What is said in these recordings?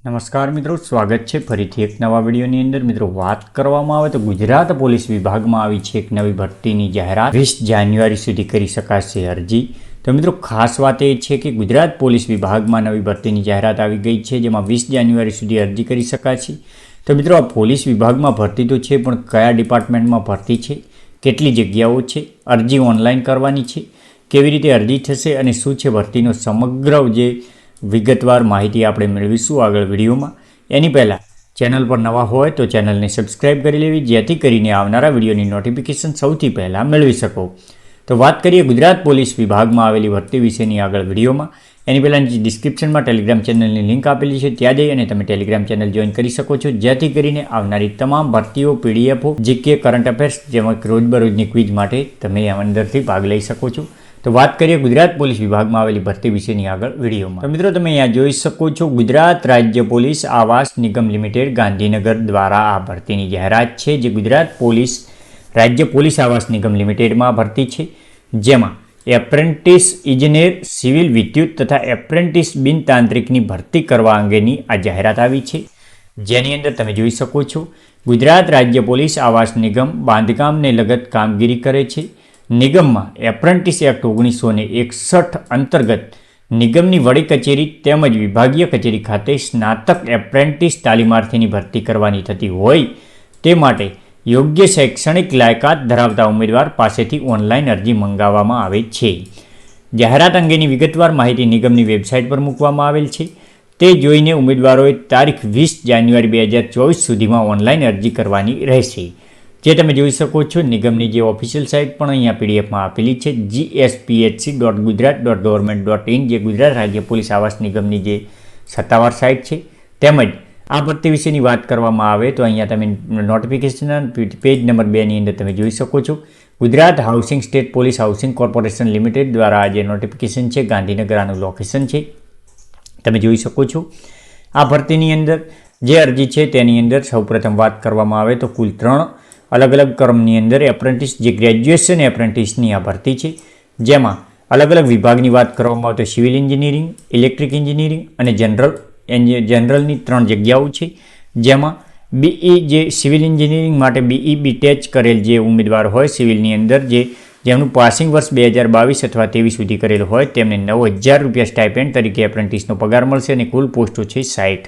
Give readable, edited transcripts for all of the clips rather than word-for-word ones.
નમસ્કાર મિત્રો, સ્વાગત છે ફરીથી એક નવા વિડીયોની અંદર। મિત્રો વાત કરવામાં આવે તો ગુજરાત પોલીસ વિભાગમાં આવી છે એક નવી ભરતીની જાહેરાત। 20 જાન્યુઆરી સુધી કરી શકાશે અરજી। તો મિત્રો ખાસ વાત એ છે કે ગુજરાત પોલીસ વિભાગમાં નવી ભરતીની જાહેરાત આવી ગઈ છે, જેમાં 20 જાન્યુઆરી સુધી અરજી કરી શકાશે। તો મિત્રો આ પોલીસ વિભાગમાં ભરતી તો છે, પણ કયા ડિપાર્ટમેન્ટમાં ભરતી છે, કેટલી જગ્યાઓ છે, અરજી ઓનલાઈન કરવાની છે, કેવી રીતે અરજી થશે અને શું છે ભરતીનો સમગ્ર જે વિગતવાર માહિતી આપણે મેળવીશું આગળ વિડીયોમાં। એની પહેલાં ચેનલ પર નવા હોય તો ચેનલને સબસ્ક્રાઈબ કરી લેવી, જેથી કરીને આવનારા વિડીયોની નોટિફિકેશન સૌથી પહેલાં મેળવી શકો। તો વાત કરીએ ગુજરાત પોલીસ વિભાગમાં આવેલી ભરતી વિશેની આગળ વિડીયોમાં। એની પહેલાં ડિસ્ક્રિપ્શનમાં ટેલિગ્રામ ચેનલની લિંક આપેલી છે, ત્યાં જઈ અને તમે ટેલિગ્રામ ચેનલ જોઈન કરી શકો છો, જેથી કરીને આવનારી તમામ ભરતીઓ, પીડીએફઓ, જીકે, કરંટ અફેર્સ જેમાં રોજબરોજની ક્વિઝ માટે તમે અંદરથી ભાગ લઈ શકો છો। તો વાત કરીએ ગુજરાત પોલીસ વિભાગમાં આવેલી ભરતી વિશેની આગળ વિડીયોમાં। તો મિત્રો તમે અહીંયા જોઈ શકો છો, ગુજરાત રાજ્ય પોલીસ આવાસ નિગમ લિમિટેડ ગાંધીનગર દ્વારા આ ભરતીની જાહેરાત છે, જે ગુજરાત પોલીસ રાજ્ય પોલીસ આવાસ નિગમ લિમિટેડમાં ભરતી છે, જેમાં એપ્રેન્ટિસ ઇજનેર, સિવિલ વિદ્યુત તથા એપ્રેન્ટિસ બિનતાંત્રિકની ભરતી કરવા અંગેની આ જાહેરાત આવી છે, જેની અંદર તમે જોઈ શકો છો ગુજરાત રાજ્ય પોલીસ આવાસ નિગમ બાંધકામને લગત કામગીરી કરે છે। નિગમમાં એપ્રેન્ટિસ એક્ટ 1961 અંતર્ગત નિગમની વડી કચેરી તેમજ વિભાગીય કચેરી ખાતે સ્નાતક એપ્રેન્ટિસ તાલીમાર્થીની ભરતી કરવાની થતી હોય તે માટે યોગ્ય શૈક્ષણિક લાયકાત ધરાવતા ઉમેદવાર પાસેથી ઓનલાઈન અરજી મંગાવવામાં આવે છે। જાહેરાત અંગેની વિગતવાર માહિતી નિગમની વેબસાઇટ પર મૂકવામાં આવેલ છે, તે જોઈને ઉમેદવારોએ તારીખ 20 જાન્યુઆરી 2024 સુધીમાં ઓનલાઈન અરજી કરવાની રહેશે। જે તમે જોઈ શકો છો, નિગમની જે ઓફિશિયલ સાઇટ પણ અહીંયા પીડીએફમાં આપેલી છે, gspHC.gujarat.government.in, જે ગુજરાત રાજ્ય પોલીસ આવાસ નિગમની જે સત્તાવાર સાઇટ છે। તેમજ આ ભરતી વિશેની વાત કરવામાં આવે તો અહીંયા તમે નોટિફિકેશન પેજ નંબર 2ની અંદર તમે જોઈ શકો છો, Gujarat housing state police housing corporation limited દ્વારા આ જે નોટિફિકેશન છે, ગાંધીનગર આનું લોકેશન છે, તમે જોઈ શકો છો। આ ભરતીની અંદર જે અરજી છે તેની અંદર સૌપ્રથમ વાત કરવામાં આવે તો કુલ 3 અલગ અલગ ક્રમની અંદર એપ્રેન્ટિસ, જે ગ્રેજ્યુએશન એપ્રેન્ટિસની આ ભરતી છે, જેમાં અલગ અલગ વિભાગની વાત કરવામાં આવે તો સિવિલ એન્જિનિયરિંગ, ઇલેક્ટ્રિક એન્જિનિયરિંગ અને જનરલની 3 જગ્યાઓ છે, જેમાં બીઈ જે સિવિલ એન્જિનિયરિંગ માટે બીઈ બીટેચ કરેલ જે ઉમેદવાર હોય સિવિલની અંદર, જેમનું પાસિંગ વર્ષ 2022 અથવા 23 સુધી કરેલું હોય, તેમને 9,000 રૂપિયા સ્ટાઇપેન્ડ તરીકે એપ્રેન્ટિસનો પગાર મળશે અને કુલ પોસ્ટો છે 60।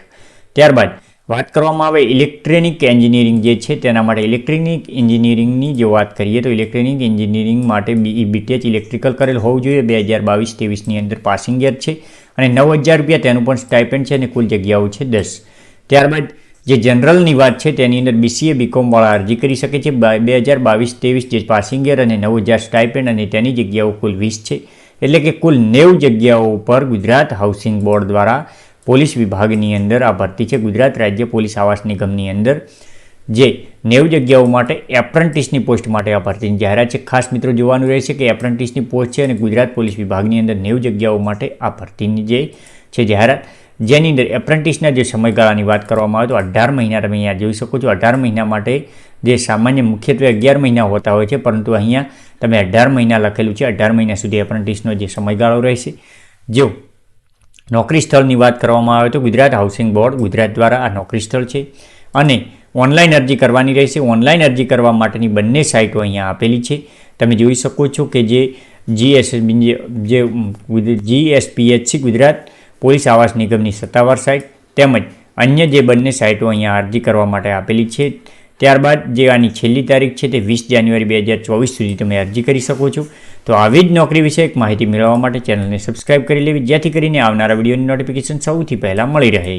ત્યારબાદ વાત કરવામાં આવે ઇલેક્ટ્રોનિક એન્જિનિયરિંગ જે છે તેના માટે ઇલેક્ટ્રોનિક એન્જિનિયરિંગની જો વાત કરીએ તો ઇલેક્ટ્રોનિક એન્જિનિયરિંગ માટે બીઈ બીટેચ ઇલેક્ટ્રિકલ કરેલ હોવું જોઈએ, 2022-23ની અંદર પાસિંગ યર છે અને 9,000 રૂપિયા તેનું પણ સ્ટાઇપેન્ડ છે અને કુલ જગ્યાઓ છે 10। ત્યારબાદ જે જનરલની વાત છે તેની અંદર બીસીએ બીકોમવાળા અરજી કરી શકે છે, 2022-23 જે પાસિંગ યર અને 9,000 સ્ટાઇપેન્ડ અને તેની જગ્યાઓ કુલ 20 છે, એટલે કે કુલ 90 જગ્યાઓ ઉપર ગુજરાત હાઉસિંગ બોર્ડ દ્વારા પોલીસ વિભાગની અંદર આ ભરતી છે। ગુજરાત રાજ્ય પોલીસ આવાસ નિગમની અંદર જે 90 જગ્યાઓ માટે એપ્રેન્ટિસની પોસ્ટ માટે આ ભરતીની જાહેરાત છે। ખાસ મિત્રો જોવાનું રહેશે કે એપ્રેન્ટિસની પોસ્ટ છે અને ગુજરાત પોલીસ વિભાગની અંદર 90 જગ્યાઓ માટે આ ભરતીની જે છે જાહેરાત, જેની અંદર એપ્રેન્ટિસના જે સમયગાળાની વાત કરવામાં આવે તો 18 મહિના તમે અહીંયા જોઈ શકો છો। 18 મહિના માટે જે સામાન્ય મુખ્યત્વે 11 મહિના હોતા હોય છે, પરંતુ અહીંયા તમે 18 મહિના લખેલું છે। 18 મહિના સુધી એપ્રેન્ટિસનો જે સમયગાળો રહેશે। જો નોકરી સ્થળની વાત કરવામાં આવે તો ગુજરાત હાઉસિંગ બોર્ડ ગુજરાત દ્વારા આ નોકરી સ્થળ છે અને ઓનલાઈન અરજી કરવાની રહેશે। ઓનલાઈન અરજી કરવા માટેની બંને સાઇટો અહીંયા આપેલી છે, તમે જોઈ શકો છો કે જે GSPHC ગુજરાત પોલીસ આવાસ નિગમની સત્તાવાર સાઇટ તેમજ અન્ય જે બંને સાઇટો અહીંયા અરજી કરવા માટે આપેલી છે। ત્યારબાદ જે આની છેલ્લી તારીખ છે તે 20 જાન્યુઆરી 2024 સુધી તમે અરજી કરી શકો છો। તો આવી જ નોકરી વિશે એક માહિતી મેળવવા માટે ચેનલને સબસ્ક્રાઈબ કરી લેવી, જેથી કરીને આવનારા વિડીયોની નોટિફિકેશન સૌથી પહેલાં મળી રહે।